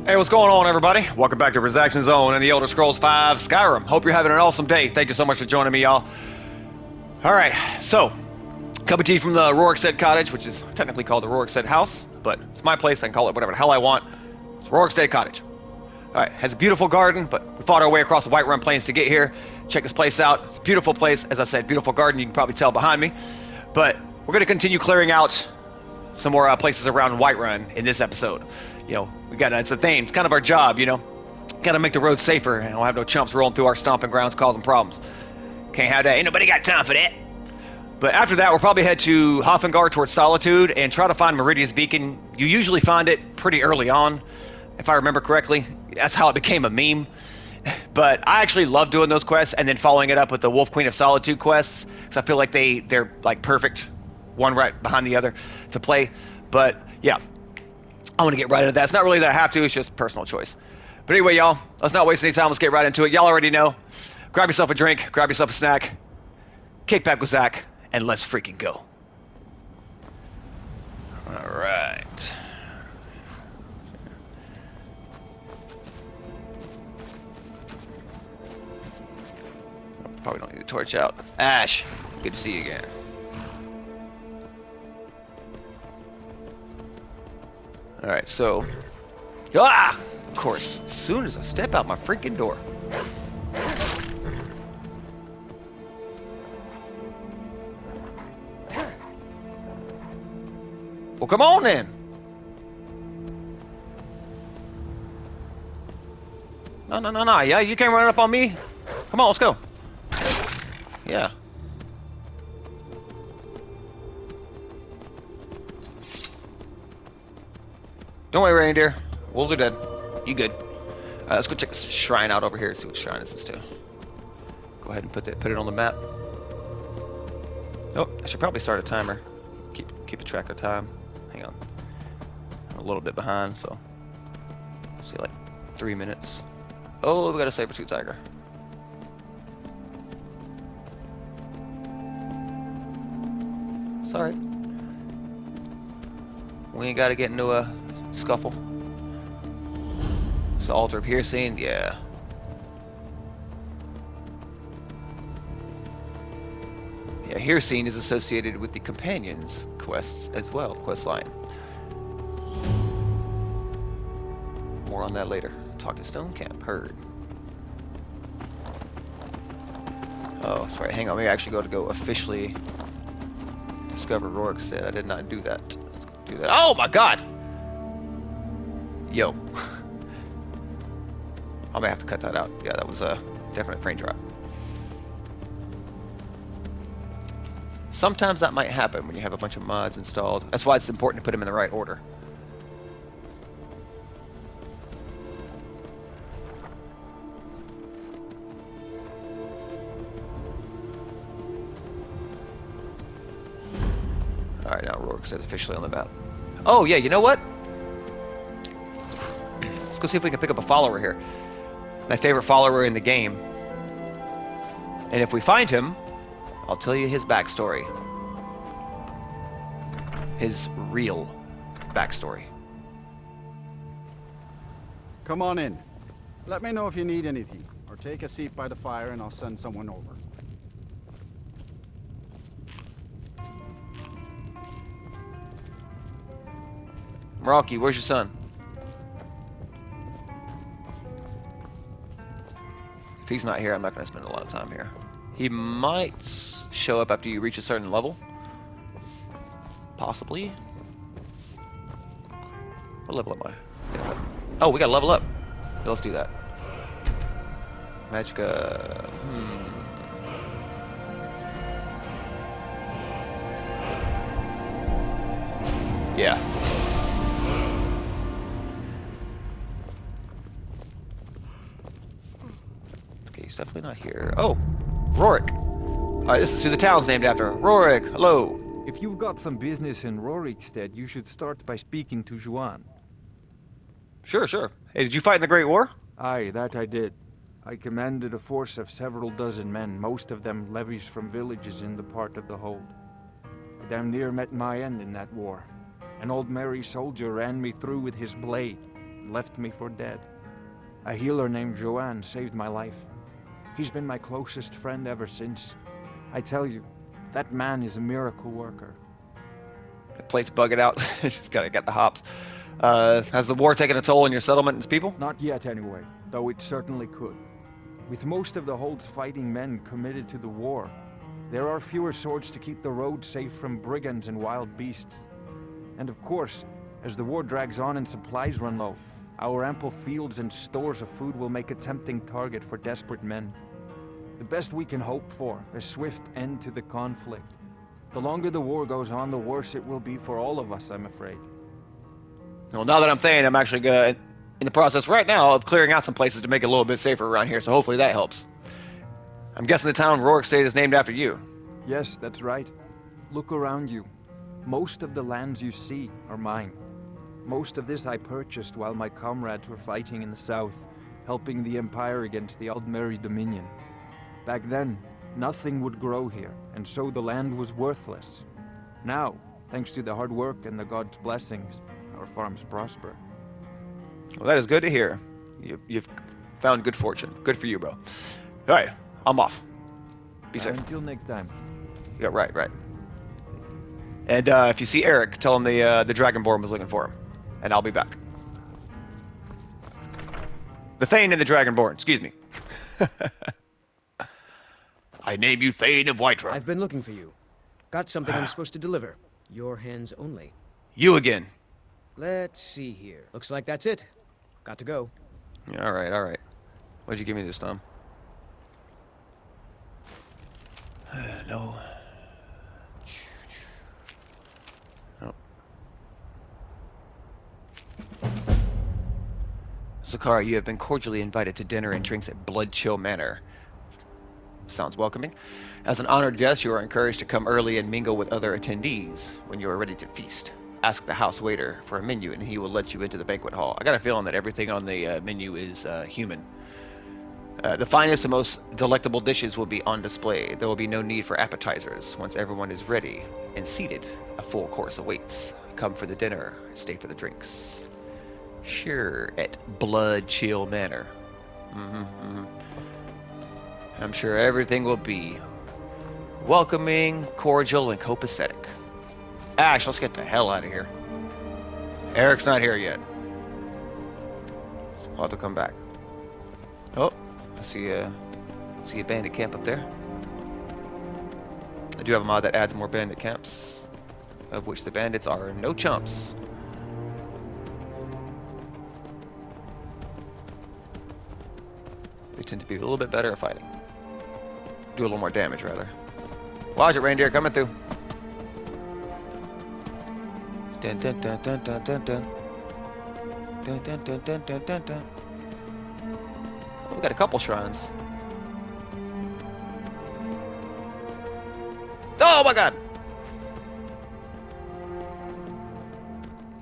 Hey, what's going on, everybody? Welcome back to Resaction Zone and the Elder Scrolls V Skyrim. Hope you're having an awesome day. Thank you so much for joining me, y'all. Alright, so, cup of tea from the Rorikstead Cottage, which is technically called the Rorikstead House, but it's my place. I can call it whatever the hell I want. It's Rorikstead Cottage. Alright, has a beautiful garden, but we fought our way across the Whiterun Plains to get here. Check this place out. It's a beautiful place. As I said, beautiful garden. You can probably tell behind me. But we're going to continue clearing out some more places around Whiterun in this episode. You know, it's a thing. It's kind of our job, you know. Gotta make the roads safer, and we'll have no chumps rolling through our stomping grounds causing problems. Can't have that. Ain't nobody got time for that. But after that, we'll probably head to Hoffengar towards Solitude and try to find Meridia's beacon. You usually find it pretty early on, if I remember correctly. That's how it became a meme. But I actually love doing those quests and then following it up with the Wolf Queen of Solitude quests, because I feel like they're like perfect, one right behind the other to play. But yeah, I want to get right into that. It's not really that I have to, it's just personal choice. But anyway, y'all, let's not waste any time. Let's get right into it. Y'all already know. Grab yourself a drink, grab yourself a snack, kick back with Zach, and let's freaking go. All right. Probably don't need to torch out. Ash, good to see you again. Alright, so... Ah! Of course, as soon as I step out my freaking door. Well, come on then! No, yeah, you can't run up on me. Come on, let's go. Yeah. Don't worry, reindeer. Wolves are dead. You good. Let's go check this shrine out over here and see what shrine this is to. Go ahead and put it on the map. Oh, I should probably start a timer. Keep a track of time. Hang on. I'm a little bit behind, so let's see, like 3 minutes. Oh, we got a saber-tooth tiger. Sorry. We ain't got to get into a scuffle. It's the altar of piercing, yeah. Yeah, piercing is associated with the companions quests as well, quest line. More on that later. Talking Stone Camp, heard. Oh, sorry, hang on, we actually go officially discover Rorikstead. I did not do that. Let's go do that. Oh my god! Yo. I may have to cut that out. Yeah, that was a definite frame drop. Sometimes that might happen when you have a bunch of mods installed. That's why it's important to put them in the right order. Alright, now Rorikstead's officially on the map. Oh yeah, you know what? Let's go see if we can pick up a follower here. My favorite follower in the game. And if we find him, I'll tell you his backstory. His real backstory. Come on in. Let me know if you need anything, or take a seat by the fire and I'll send someone over. Meraki, where's your son? If he's not here, I'm not going to spend a lot of time here. He might show up after you reach a certain level. Possibly. What level am I? Oh, we got to level up. Yeah, let's do that. Magicka. Yeah. He's definitely not here. Oh, Rorik. Alright, this is who the town's named after. Rorik, hello. If you've got some business in Rorikstead, you should start by speaking to Juan. Sure. Hey, did you fight in the Great War? Aye, that I did. I commanded a force of several dozen men, most of them levies from villages in the part of the hold. I damn near met my end in that war. An old merry soldier ran me through with his blade. and left me for dead. A healer named Joanne saved my life. He's been my closest friend ever since. I tell you, that man is a miracle worker. The plate's bugging out. Just gotta get the hops. Has the war taken a toll on your settlement and its people? Not yet, anyway, though it certainly could. With most of the Hold's fighting men committed to the war, there are fewer swords to keep the road safe from brigands and wild beasts. And of course, as the war drags on and supplies run low, our ample fields and stores of food will make a tempting target for desperate men. The best we can hope for, a swift end to the conflict. The longer the war goes on, the worse it will be for all of us, I'm afraid. Well, now that I'm saying, I'm actually in the process right now of clearing out some places to make it a little bit safer around here, so hopefully that helps. I'm guessing the town Rorikstead is named after you. Yes, that's right. Look around you. Most of the lands you see are mine. Most of this I purchased while my comrades were fighting in the south, helping the Empire against the Aldmeri Dominion. Back then, nothing would grow here, and so the land was worthless. Now, thanks to the hard work and the gods' blessings, our farms prosper. Well, that is good to hear. You've found good fortune. Good for you, bro. All right, I'm off. Be safe. Until next time. Yeah, right. And if you see Eric, tell him the Dragonborn was looking for him, and I'll be back. The Thane and the Dragonborn, excuse me. I name you Thane of Whiterun. I've been looking for you. Got something I'm supposed to deliver. Your hands only. You again. Let's see here. Looks like that's it. Got to go. Yeah, all right. What'd you give me this time? No. Oh. Zakara, you have been cordially invited to dinner and drinks at Bloodchill Manor. Sounds welcoming. As an honored guest, you are encouraged to come early and mingle with other attendees. When you are ready to feast, ask the house waiter for a menu and he will let you into the banquet hall. I got a feeling that everything on the menu is human. The finest and most delectable dishes will be on display. There will be no need for appetizers. Once everyone is ready and seated, a full course awaits. Come for the dinner, stay for the drinks. Sure, at Bloodchill Manor. I'm sure everything will be welcoming, cordial, and copacetic. Ash, let's get the hell out of here. Eric's not here yet. I'll have to come back. Oh, I see a bandit camp up there. I do have a mod that adds more bandit camps, of which the bandits are no chumps. They tend to be a little bit better at fighting. Do a little more damage, rather. Watch it, reindeer, coming through. Dun dun dun dun dun dun dun. Dun dun dun dun dun dun dun. Oh, we got a couple shrines. Oh my god!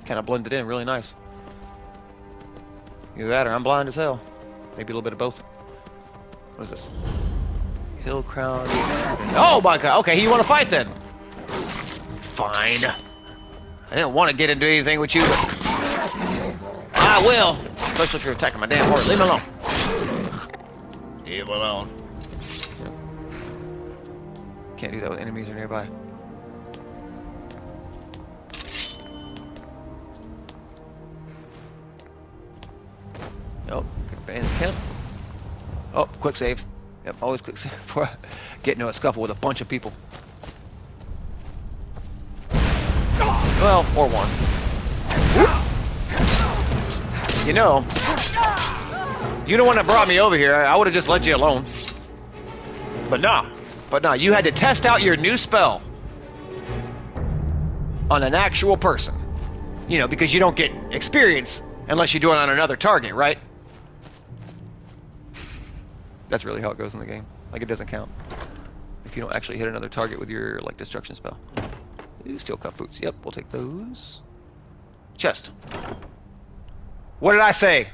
Kind of blended in really nice. Either that or I'm blind as hell. Maybe a little bit of both. What is this? Hill Crown. Oh my god, okay, you want to fight then? Fine. I didn't want to get into anything with you, but I will. Especially if you're attacking my damn horse. Leave me alone. Leave me alone. Can't do that with enemies who are nearby. Oh, bandit camp. Oh, quick save. Yep, always quick save before I get into a scuffle with a bunch of people. Well, or one. You know, you're the one that brought me over here. I would have just let you alone. But nah, you had to test out your new spell on an actual person. You know, because you don't get experience unless you do it on another target, right? That's really how it goes in the game. Like, it doesn't count if you don't actually hit another target with your, like, destruction spell. Ooh, steel cuff boots. Yep, we'll take those. Chest. What did I say?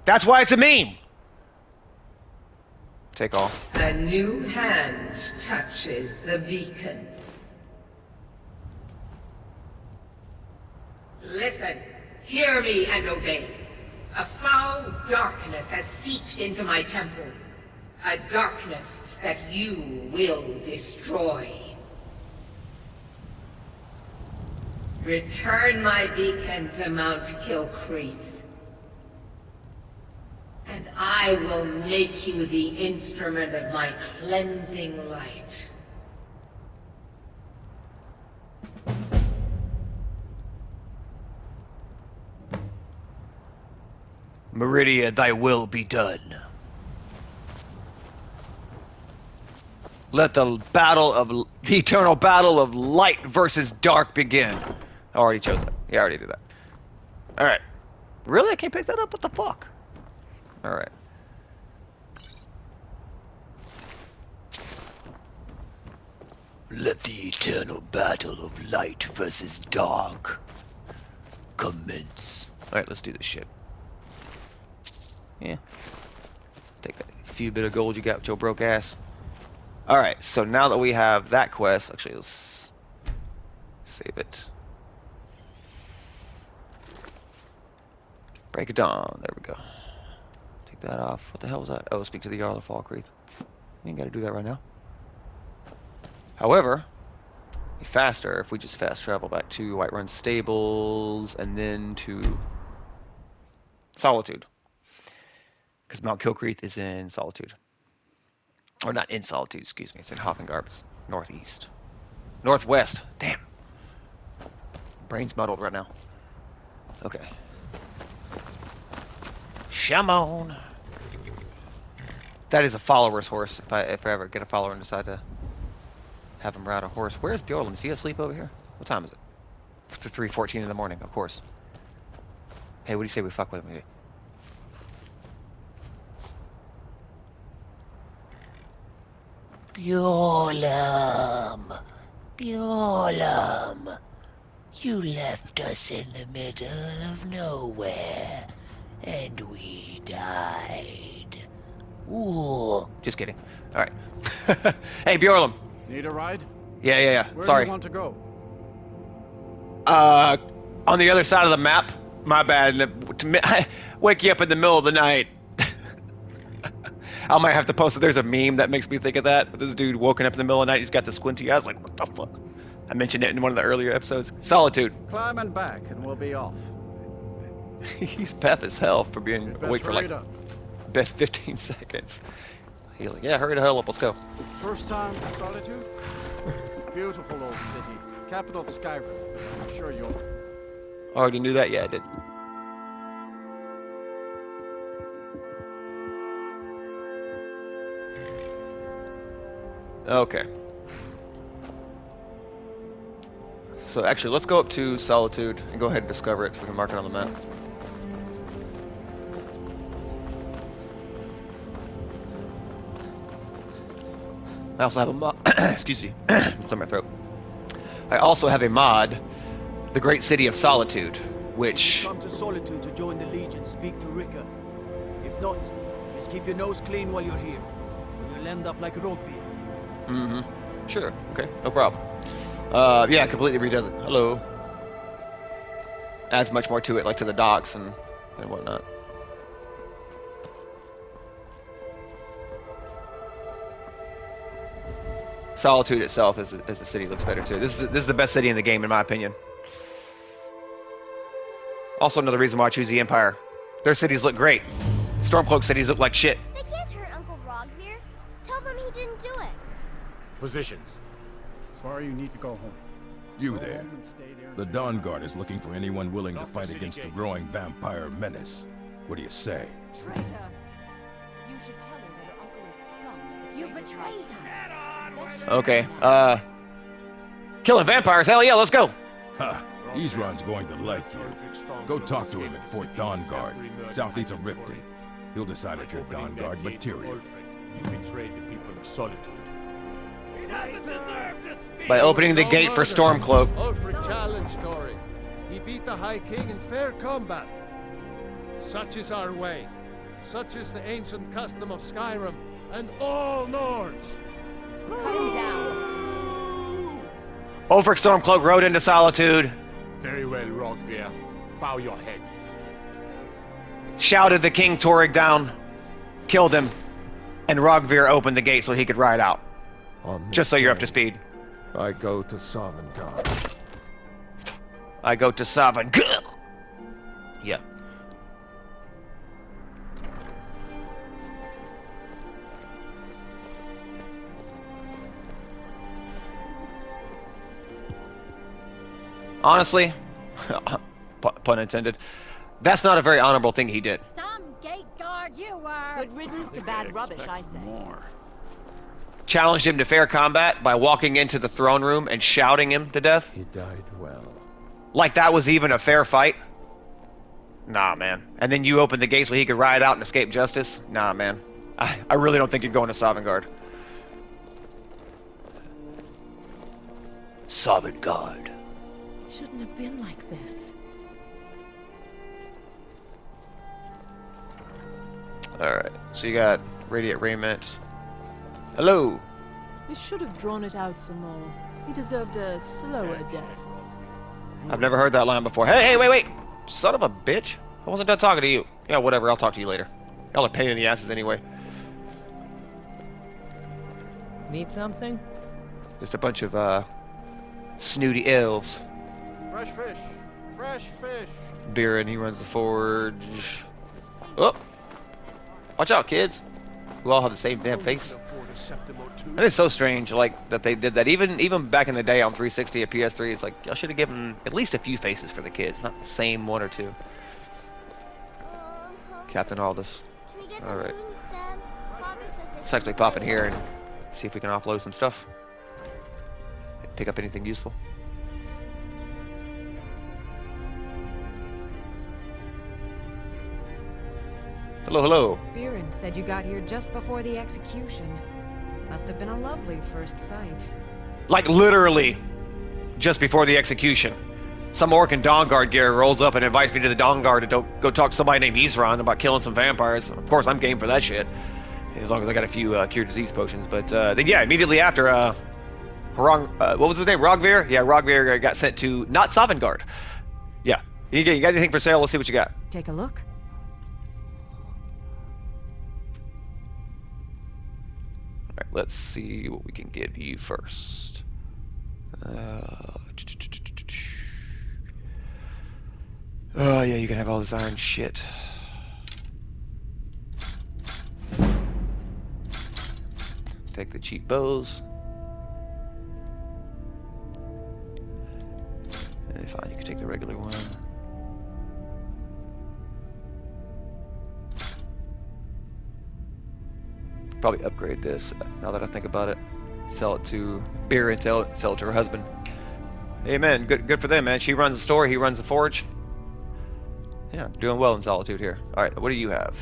That's why it's a meme. Take all. A new hand touches the beacon. Listen, hear me and obey. A foul darkness has seeped into my temple. A darkness that you will destroy. Return my beacon to Mount Kilcreath, and I will make you the instrument of my cleansing light. Meridia, thy will be done. Let the eternal battle of light versus dark begin. I already chose that. Yeah, I already did that. Alright. Really? I can't pick that up? What the fuck? Alright. Let the eternal battle of light versus dark commence. Alright, let's do this shit. Yeah. Take that few bit of gold you got with your broke ass. Alright, so now that we have that quest, actually let's save it. Break it down. There we go. Take that off. What the hell was that? Oh, speak to the Jarl of Falkreath. We ain't gotta do that right now. However, be faster if we just fast travel back to Whiterun Stables and then to Solitude. Because Mount Kilcreath is in Solitude. Or not in Solitude, excuse me. It's in Hoffengarb's northeast. Northwest. Damn. Brain's muddled right now. Okay. Shamon. That is a follower's horse. If I ever get a follower and decide to have him ride a horse. Where's Bjorlum? Is he asleep over here? What time is it? It's 3:14 in the morning, of course. Hey, what do you say we fuck with him maybe? Bjorlum. Bjorlum. You left us in the middle of nowhere. And we died. Ooh. Just kidding. Alright. Hey, Bjorlum. Need a ride? Yeah. Where Sorry. do you want to go? On the other side of the map. My bad. I wake you up in the middle of the night. I might have to post it. There's a meme that makes me think of that. This dude woken up in the middle of the night. He's got the squinty eyes. Like, what the fuck? I mentioned it in one of the earlier episodes. Solitude. Climb and back, and we'll be off. He's pep as hell for being Best awake for like up. best 15 seconds. He's like, yeah, hurry the hell up. Let's go. First time to Solitude? Beautiful old city. Capital of Skyrim. I'm sure you'll... Already knew that? Yeah, I did. Okay. So actually, let's go up to Solitude and go ahead and discover it so we can mark it on the map. I also have a mod. Excuse me. Clear my throat. I also have a mod, the Great City of Solitude, which... Come to Solitude to join the Legion, speak to Rika. If not, just keep your nose clean while you're here, or you'll end up like Rogvi. Mm-hmm. Sure. Okay. No problem. Yeah, completely redoes it. Hello. Adds much more to it, like to the docks and whatnot. Solitude itself as a city looks better too. This is the best city in the game in my opinion. Also another reason why I choose the Empire. Their cities look great. Stormcloak cities look like shit. They can't hurt Uncle Rogvir. Tell them he didn't do it. Positions. Sorry you need to go home. You Go there. home and stay there The until- Dawn Guard is looking for anyone willing to fight against the growing vampire menace. What do you say? Traitor! You should tell her that her uncle is scum. You betrayed us. Okay. Killing vampires. Hell yeah, let's go. Ha! Isran's going to like you. Go talk to him at Fort Dawn Guard, southeast of Riften. He'll decide if you're Dawn Guard material. You betrayed the people of Solitude. He doesn't deserve to speak. By opening the gate for Stormcloak. Ulfric challenge story. He beat the High King in fair combat. Such is our way. Such is the ancient custom of Skyrim and all Nords. Cut him down. Ulfric Stormcloak rode into Solitude. Very well, Rogvir. Bow your head. shouted the King Torrig down, killed him, and Rogvir opened the gate so he could ride out. Just so you're up to speed. I go to Sovngarde. I go to Sovngarde. Yeah. Honestly, pun intended, that's not a very honorable thing he did. Some gate guard you were. Good riddance to bad rubbish, I say. Challenged him to fair combat by walking into the throne room and shouting him to death. He died well. Like that was even a fair fight? Nah, man. And then you opened the gates so he could ride out and escape justice? Nah, man. I really don't think you're going to Sovngarde. Sovngarde. It shouldn't have been like this. Alright, so you got Radiant Raiment. Hello! We should have drawn it out some more. He deserved a slower death. I've never heard that line before. Hey, wait! Son of a bitch! I wasn't done talking to you. Yeah, whatever, I'll talk to you later. Y'all are pain in the asses anyway. Need something? Just a bunch of, snooty elves. Fresh fish. Fresh fish. Biren, he runs the forge. Oh! Watch out, kids! Who all have the same damn face. That is so strange, like, that they did that. Even back in the day on 360 or PS3, it's like, y'all should have given at least a few faces for the kids, not the same one or two. Captain Aldous. Alright. Let's actually pop in here and see if we can offload some stuff. Pick up anything useful. Hello, hello. Biren said you got here just before the execution. Must have been a lovely first sight. Like literally, just before the execution. Some orc in Dawnguard gear rolls up and invites me to the Dawnguard to go talk to somebody named Isran about killing some vampires. Of course, I'm game for that shit. As long as I got a few cure disease potions. But then yeah, immediately after, what was his name? Rogvir? Yeah, Rogvir got sent to not Sovngarde. Yeah. You got anything for sale? Let's see what you got. Take a look. Alright, let's see what we can give you first. Oh yeah, you can have all this iron shit. Take the cheap bows. Fine, you can take the regular one. Probably upgrade this, now that I think about it. Sell it to Biren, sell it to her husband. Amen, good for them, man. She runs the store, he runs the forge. Yeah, doing well in Solitude here. Alright, what do you have?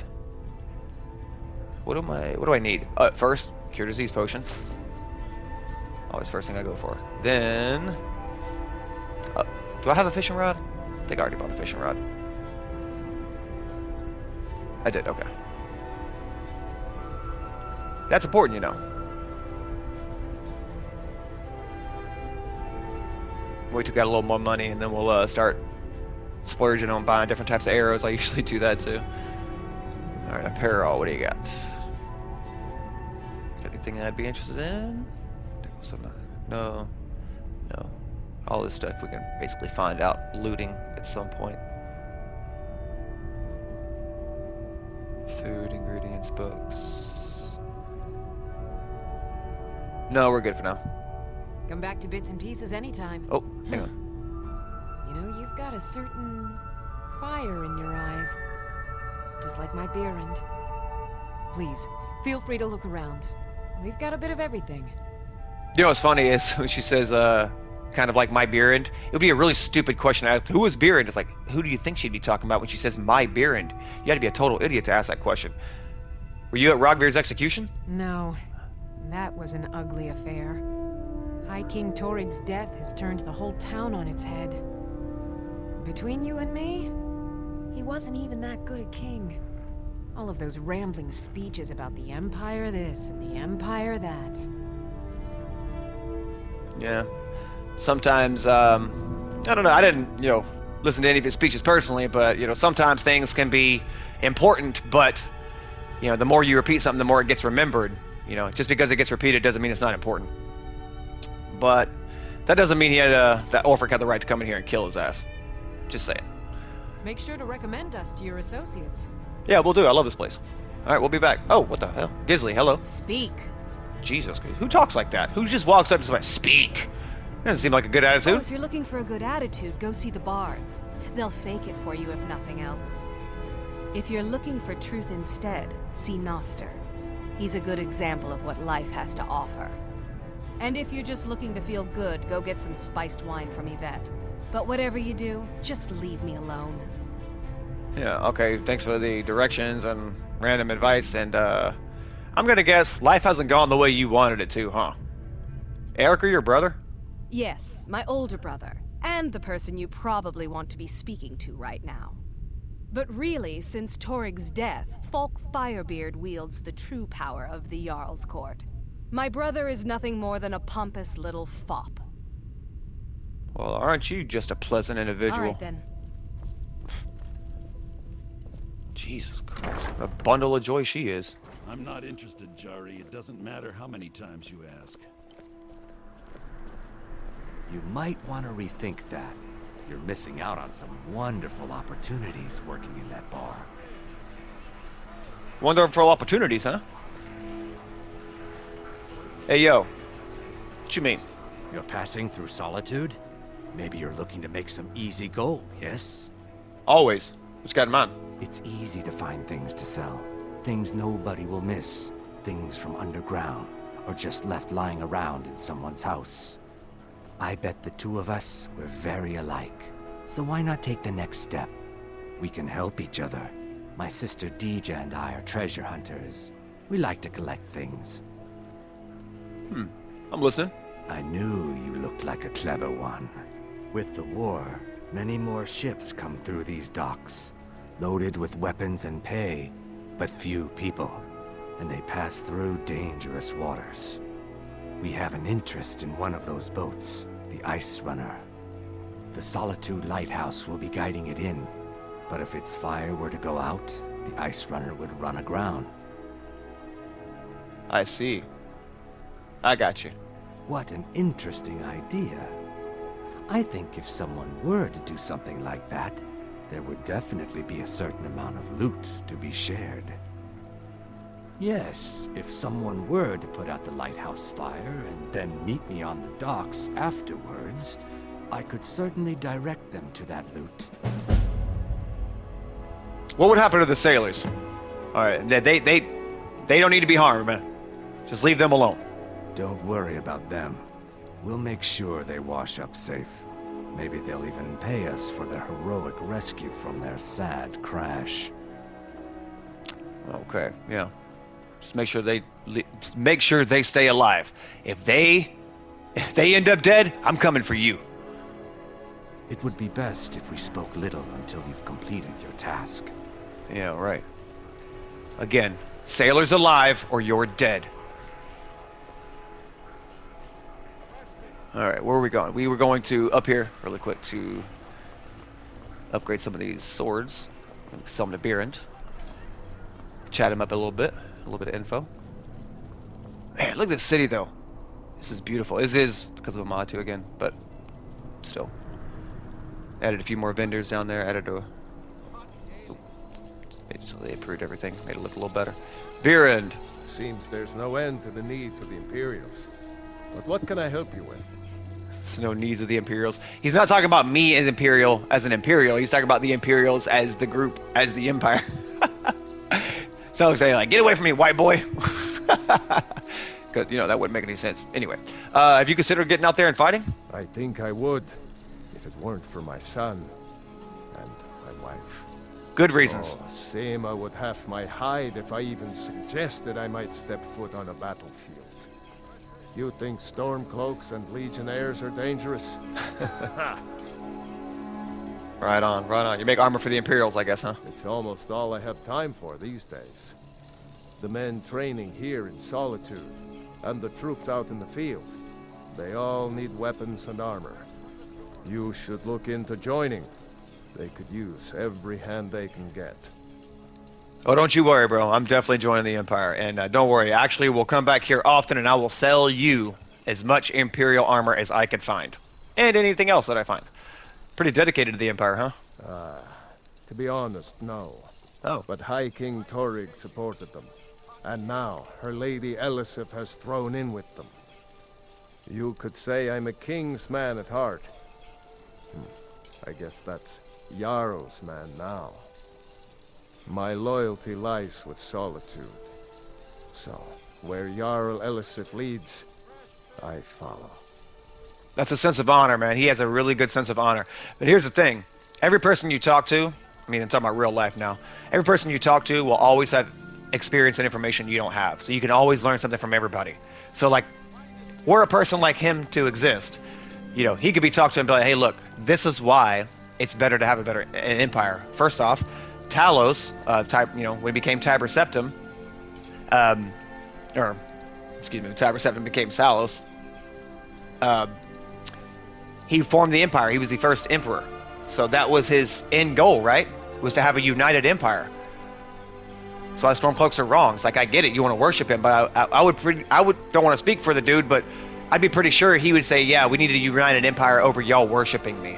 What do I need? First, cure disease potion. Always first thing I go for. Then do I have a fishing rod? I think I already bought a fishing rod. I did, okay. That's important, you know. Wait till we got a little more money and then we'll start splurging on buying different types of arrows. I usually do that too. Alright, apparel, what do you got? Anything I'd be interested in? No. No. All this stuff we can basically find out looting at some point. Food, ingredients, books. No, we're good for now. Come back to bits and pieces anytime. Oh, hang on. You know, you've got a certain fire in your eyes. Just like my Berend. Please, feel free to look around. We've got a bit of everything. You know what's funny is when she says, kind of like my Berend, it would be a really stupid question to ask. Who is Berend? It's like, who do you think she'd be talking about when she says my Berend? You had to be a total idiot to ask that question. Were you at Rogvir's execution? No. That was an ugly affair. High King Torrig's death has turned the whole town on its head. Between you and me, he wasn't even that good a king. All of those rambling speeches about the Empire this and the Empire that. Yeah. Sometimes, I don't know, I didn't, listen to any of his speeches personally, but you know, sometimes things can be important, but you know, the more you repeat something, the more it gets remembered. You know, just because it gets repeated doesn't mean it's not important. But that doesn't mean he had that Orphic had the right to come in here and kill his ass. Just saying. Make sure to recommend us to your associates. Yeah, we'll do. I love this place. All right, we'll be back. Oh, what the hell? Gisley, hello. Speak. Jesus Christ. Who talks like that? Who just walks up and says, speak? Doesn't seem like a good attitude. Oh, if you're looking for a good attitude, go see the bards. They'll fake it for you if nothing else. If you're looking for truth instead, see Noster. He's a good example of what life has to offer. And if you're just looking to feel good, go get some spiced wine from Yvette. But whatever you do, just leave me alone. Yeah, okay, thanks for the directions and random advice, and I'm gonna guess life hasn't gone the way you wanted it to, huh? Eric, your brother? Yes, my older brother, and the person you probably want to be speaking to right now. But really, since Torig's death, Falk Firebeard wields the true power of the Jarl's court. My brother is nothing more than a pompous little fop. Well, aren't you just a pleasant individual? All right, then. Jesus Christ, a bundle of joy she is. I'm not interested, Jari. It doesn't matter how many times you ask. You might want to rethink that. You're missing out on some wonderful opportunities working in that bar. Wonderful opportunities, huh? Hey, yo. What you mean? You're passing through Solitude? Maybe you're looking to make some easy gold, yes? Always. What's got in mind? It's easy to find things to sell. Things nobody will miss. Things from underground, or just left lying around in someone's house. I bet the two of us were very alike. So why not take the next step? We can help each other. My sister Deja and I are treasure hunters. We like to collect things. I'm listening. I knew you looked like a clever one. With the war, many more ships come through these docks, loaded with weapons and pay, but few people, and they pass through dangerous waters. We have an interest in one of those boats, the Ice Runner. The Solitude Lighthouse will be guiding it in, but if its fire were to go out, the Ice Runner would run aground. I see. I got you. What an interesting idea. I think if someone were to do something like that, there would definitely be a certain amount of loot to be shared. Yes, if someone were to put out the lighthouse fire and then meet me on the docks afterwards, I could certainly direct them to that loot. What would happen to the sailors? Alright, they don't need to be harmed, man. Just leave them alone. Don't worry about them. We'll make sure they wash up safe. Maybe they'll even pay us for their heroic rescue from their sad crash. Okay, yeah. Just make sure they stay alive. If they end up dead, I'm coming for you. It would be best if we spoke little until you've completed your task. Yeah, right. Again, sailors alive or you're dead. Alright, where are we going? We were going to up here really quick to upgrade some of these swords. Sell them to Beerend. Chat him up a little bit of info. Man, look at this city though. This is beautiful. This is because of a mod too again, but still. Added a few more vendors down there, added a... So they improved everything, made it look a little better. Beerend! Seems there's no end to the needs of the Imperials. But what can I help you with? There's no needs of the Imperials. He's not talking about me as Imperial, he's talking about the Imperials as the group, as the Empire. So saying like, get away from me, white boy. Because, you know, that wouldn't make any sense. Anyway, have you considered getting out there and fighting? I think I would, if it weren't for my son and my wife. Good reasons. Oh, Seema would have my hide if I even suggested I might step foot on a battlefield. You think Stormcloaks and Legionnaires are dangerous? Right on, right on. You make armor for the Imperials, I guess, huh? It's almost all I have time for these days. The men training here in Solitude, and the troops out in the field, they all need weapons and armor. You should look into joining. They could use every hand they can get. Oh, don't you worry, bro. I'm definitely joining the Empire. And don't worry, actually, we'll come back here often and I will sell you as much Imperial armor as I can find. And anything else that I find. Pretty dedicated to the Empire, huh? To be honest, no. Oh. But High King Torrig supported them. And now, her Lady Elisif has thrown in with them. You could say I'm a king's man at heart. I guess that's Jarl's man now. My loyalty lies with Solitude. So, where Jarl Elisif leads, I follow. That's a sense of honor, man. He has a really good sense of honor. But here's the thing. Every person you talk to, I mean, I'm talking about real life now. Every person you talk to will always have experience and information you don't have. So you can always learn something from everybody. So, like, were a person like him to exist, you know, he could be talked to and be like, hey, look, this is why it's better to have an empire. First off, Talos, when he became Tiber Septim, when Tiber Septim became Talos, he formed the empire. He was the first emperor. So that was his end goal, right? Was to have a united empire. That's why Stormcloaks are wrong. It's like, I get it, you want to worship him, but I don't want to speak for the dude, but I'd be pretty sure he would say, yeah, we need a united empire over y'all worshiping me.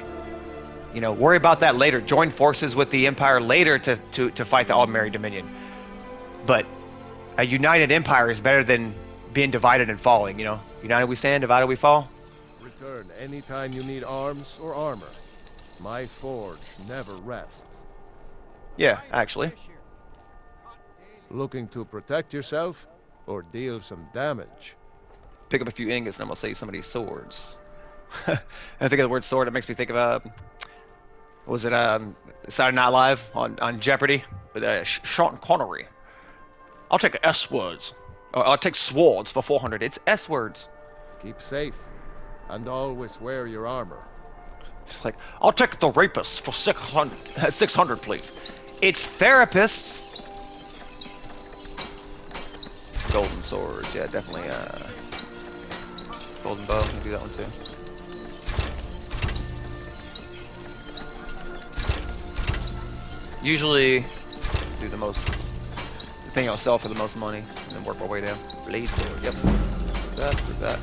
You know, worry about that later. Join forces with the Empire later to fight the Aldmeri Dominion. But a united empire is better than being divided and falling, you know? United we stand, divided we fall. Return anytime you need arms or armor. My forge never rests. Yeah, actually. Looking to protect yourself or deal some damage? Pick up a few ingots and I'm gonna sell you some of these swords. I think of the word sword, it makes me think of was it Saturday Night Live on Jeopardy with Sean Connery? I'll take S words. I'll take swords for 400. It's S words. Keep safe, and always wear your armor. Just like, I'll take the rapists for 600, please. It's therapists. Golden swords, yeah, definitely. Golden bow, can do that one too. Usually, do the thing I'll sell for the most money, and then work my way down. Blade sword, yep. Do that.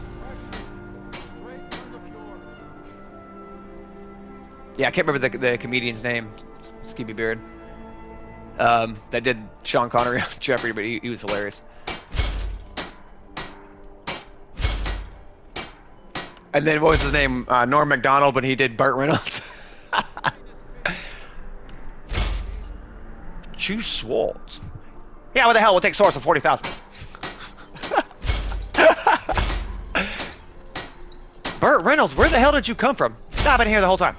Yeah, I can't remember the comedian's name. Skeevy Beard. That did Sean Connery on Jeopardy, but he was hilarious. And then what was his name? Norm Macdonald, when he did Burt Reynolds. Choose swords. Yeah, what the hell? We'll take swords for 40,000. Burt Reynolds, where the hell did you come from? I've been here the whole time.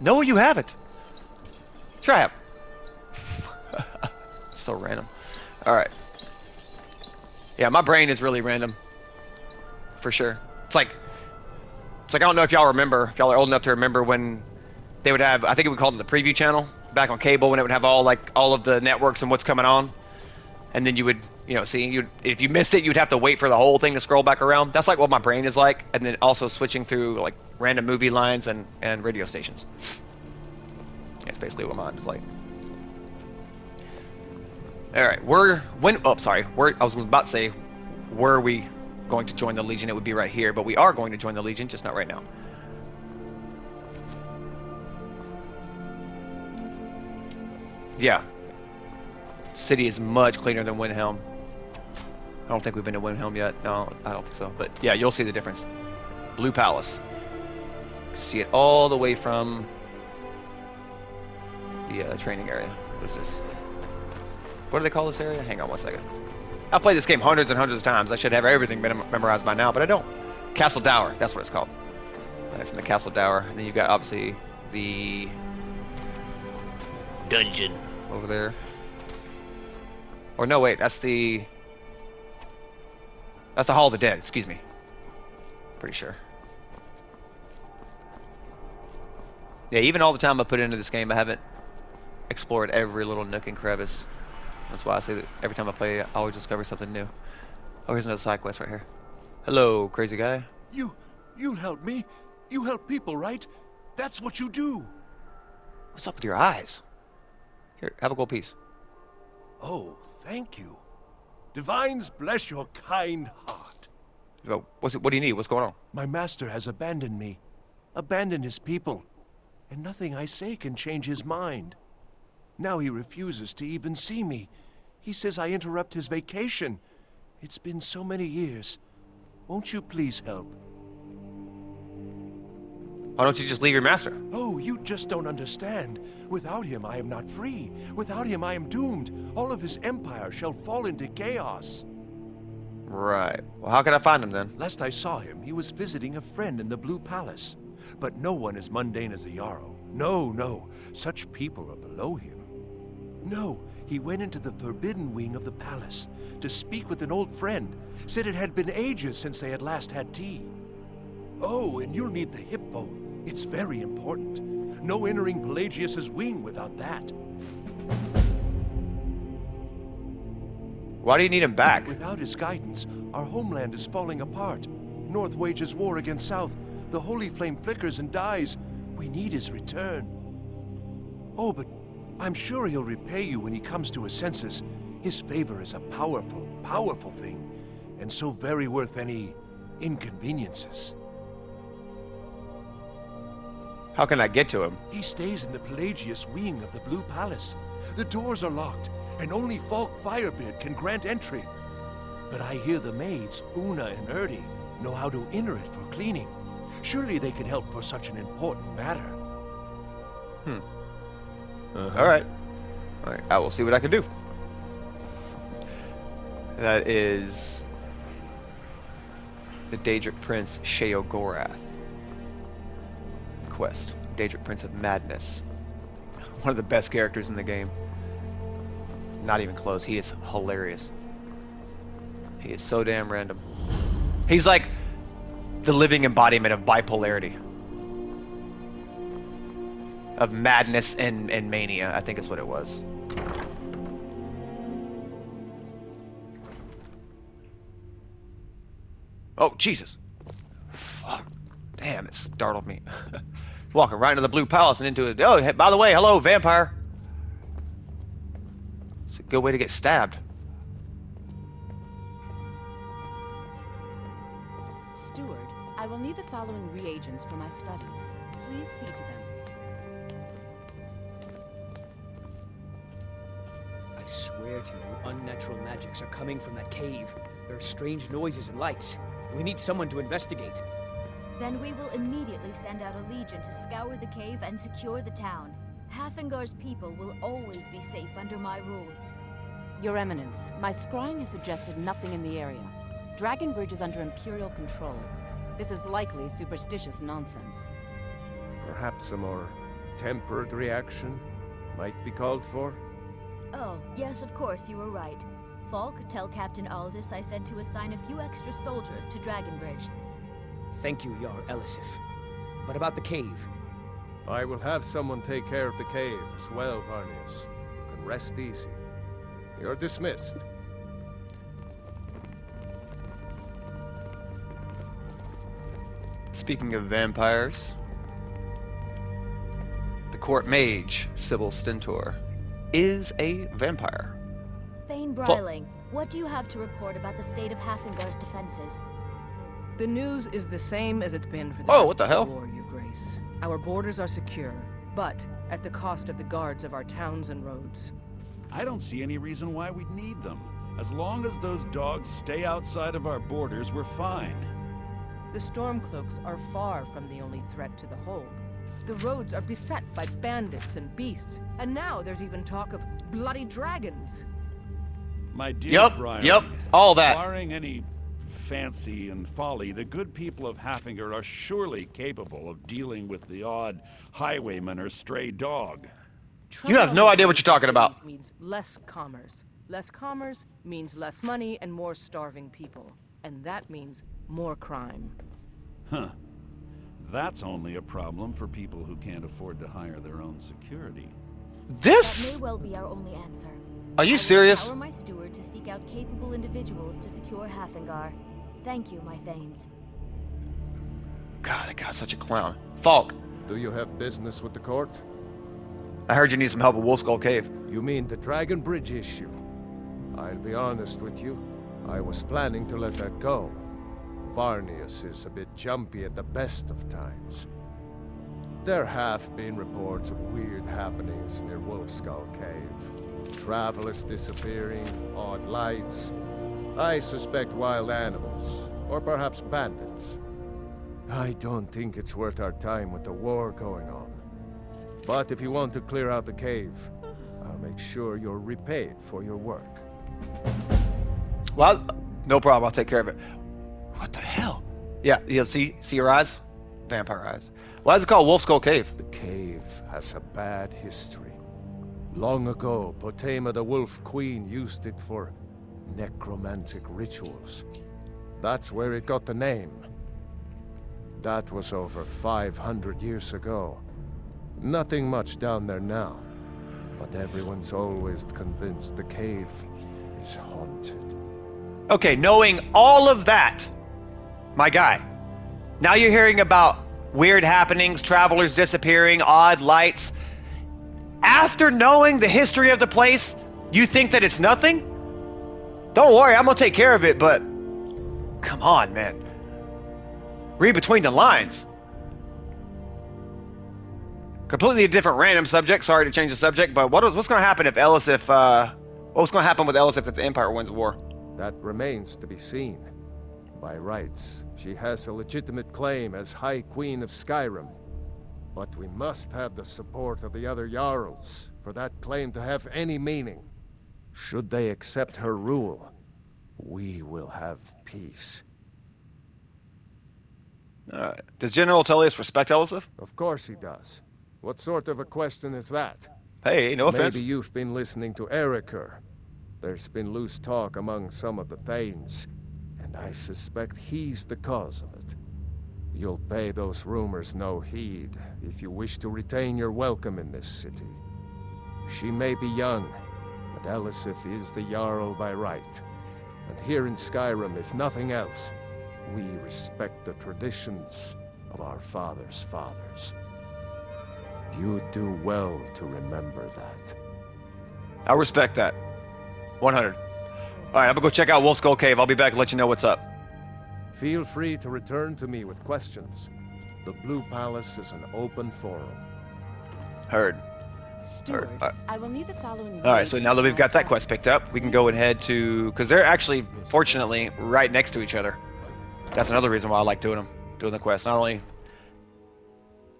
No, you haven't. Try it. So random. Alright. Yeah, my brain is really random. For sure. It's like I don't know if y'all remember, if y'all are old enough to remember when they would have, I think we called it the preview channel back on cable, when it would have all of the networks and what's coming on. And then you would, see, if you missed it, you'd have to wait for the whole thing to scroll back around. That's like what my brain is like. And then also switching through like random movie lines and radio stations. That's basically what mine is like. All right, I was about to say, were we going to join the Legion? It would be right here, but we are going to join the Legion, just not right now. Yeah. City is much cleaner than Windhelm. I don't think we've been to Windhelm yet. No, I don't think so. But yeah, you'll see the difference. Blue Palace. You can see it all the way from the training area. What is this? What do they call this area? Hang on one second. I've played this game hundreds and hundreds of times. I should have everything memorized by now, but I don't. Castle Dower, that's what it's called. Right from the Castle Dower. And then you've got, obviously, the dungeon over there. Or no, wait, that's the Hall of the Dead, excuse me. Pretty sure. Yeah, even all the time I put into this game, I haven't explored every little nook and crevice. That's why I say that every time I play, I always discover something new. Oh, here's another side quest right here. Hello, crazy guy. You help me? You help people, right? That's what you do. What's up with your eyes? Here, have a gold piece. Oh, thank you. Divines bless your kind heart. What do you need? What's going on? My master has abandoned me, abandoned his people, and nothing I say can change his mind. Now he refuses to even see me. He says I interrupt his vacation. It's been so many years. Won't you please help? Why don't you just leave your master? Oh, you just don't understand. Without him, I am not free. Without him, I am doomed. All of his empire shall fall into chaos. Right. Well, how can I find him then? Last I saw him, he was visiting a friend in the Blue Palace. But no one as mundane as a Jarl. No, no. Such people are below him. No, he went into the forbidden wing of the palace to speak with an old friend. Said it had been ages since they had last had tea. Oh, and you'll need the hip bone. It's very important. No entering Pelagius's wing without that. Why do you need him back? Without his guidance, our homeland is falling apart. North wages war against South. The holy flame flickers and dies. We need his return. Oh, but I'm sure he'll repay you when he comes to his senses. His favor is a powerful, powerful thing, and so very worth any inconveniences. How can I get to him? He stays in the Pelagius wing of the Blue Palace. The doors are locked, and only Falk Firebeard can grant entry. But I hear the maids, Una and Erdi, know how to enter it for cleaning. Surely they can help for such an important matter. All right. I will see what I can do. That is the Daedric Prince Sheogorath quest. Daedric Prince of Madness. One of the best characters in the game. Not even close. He is hilarious. He is so damn random. He's like the living embodiment of bipolarity. Of madness and mania, I think is what it was. Oh, Jesus. Fuck. Damn, it startled me. Walking right into the Blue Palace and into it. Oh, hey, by the way, hello, vampire. It's a good way to get stabbed. Steward, I will need the following reagents for my studies. Please see to them. I swear to you, unnatural magics are coming from that cave. There are strange noises and lights. We need someone to investigate. Then we will immediately send out a legion to scour the cave and secure the town. Hafingar's people will always be safe under my rule. Your Eminence, my scrying has suggested nothing in the area. Dragonbridge is under Imperial control. This is likely superstitious nonsense. Perhaps a more tempered reaction might be called for? Oh, yes, of course, you were right. Falk, tell Captain Aldous I said to assign a few extra soldiers to Dragonbridge. Thank you, Jarl Elisif. But about the cave? I will have someone take care of the cave as well, Varnius. You can rest easy. You're dismissed. Speaking of vampires, the court mage, Sybil Stentor, is a vampire. Thane Bryling, what do you have to report about the state of Hafingar's defenses? The news is the same as it's been for the what the hell? war, Your Grace. Our borders are secure, but at the cost of the guards of our towns and roads. I don't see any reason why we'd need them. As long as those dogs stay outside of our borders, we're fine. The Stormcloaks are far from the only threat to the hold. The roads are beset by bandits and beasts, and now there's even talk of bloody dragons. My dear Brian, yep, all that. Barring any fancy and folly, the good people of Hafinger are surely capable of dealing with the odd highwayman or stray dog. You have no idea what you're talking about. Means less commerce. Less commerce means less money and more starving people. And that means more crime. Huh. That's only a problem for people who can't afford to hire their own security. That may well be our only answer. Are you serious? I will empower my steward to seek out capable individuals to secure Hafingar. Thank you, my Thanes. God, that guy's such a clown. Falk. Do you have business with the court? I heard you need some help with Wolf Skull Cave. You mean the Dragon Bridge issue? I'll be honest with you. I was planning to let that go. Varnius is a bit jumpy at the best of times. There have been reports of weird happenings near Wolf Skull Cave. Travelers disappearing, odd lights. I suspect wild animals, or perhaps bandits. I don't think it's worth our time with the war going on. But if you want to clear out the cave, I'll make sure you're repaid for your work. Well, no problem. I'll take care of it. What the hell? Yeah, see your eyes? Vampire eyes. Why is it called Wolf Skull Cave? The cave has a bad history. Long ago, Potema the Wolf Queen used it for necromantic rituals. That's where it got the name. That was over 500 years ago. Nothing much down there now, but everyone's always convinced the cave is haunted. Okay, knowing all of that, my guy, now you're hearing about weird happenings, travelers disappearing, odd lights. After knowing the history of the place, you think that it's nothing? Don't worry, I'm gonna take care of it, but come on, man. Read between the lines. Completely a different random subject. Sorry to change the subject, but what's going to happen if what's going to happen with Elisif if the Empire wins the war? That remains to be seen. By rights, she has a legitimate claim as High Queen of Skyrim. But we must have the support of the other Jarls for that claim to have any meaning. Should they accept her rule, we will have peace. Does General Tullius respect Elisif? Of course he does. What sort of a question is that? Hey, no offense. Maybe you've been listening to Eriker. There's been loose talk among some of the Thanes, and I suspect he's the cause of it. You'll pay those rumors no heed if you wish to retain your welcome in this city. She may be young, but Elisif is the Jarl by right. And here in Skyrim, if nothing else, we respect the traditions of our fathers' fathers. You do well to remember that. I respect that. 100. Alright, I'm gonna go check out Wolf Skull Cave. I'll be back and let you know what's up. Feel free to return to me with questions. The Blue Palace is an open forum. Heard. Steward, I will need the following. Alright, so now that we've got that quest picked up, we can go ahead to... Because they're actually, fortunately, right next to each other. That's another reason why I like doing the quest. Not only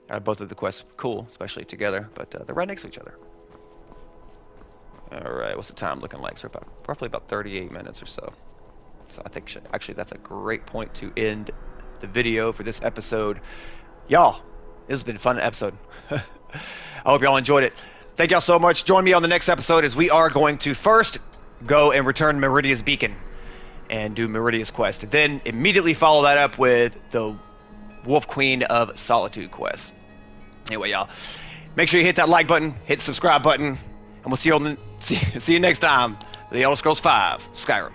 are both of the quests cool, especially together, but they're right next to each other. Alright, what's the time looking like? So roughly about 38 minutes or so. So I think actually that's a great point to end the video for this episode. Y'all, this has been a fun episode. I hope y'all enjoyed it. Thank y'all so much. Join me on the next episode as we are going to first go and return Meridia's beacon and do Meridia's quest. Then immediately follow that up with the Wolf Queen of Solitude quest. Anyway, y'all, make sure you hit that like button, hit the subscribe button, and we'll see you next time. The Elder Scrolls V: Skyrim.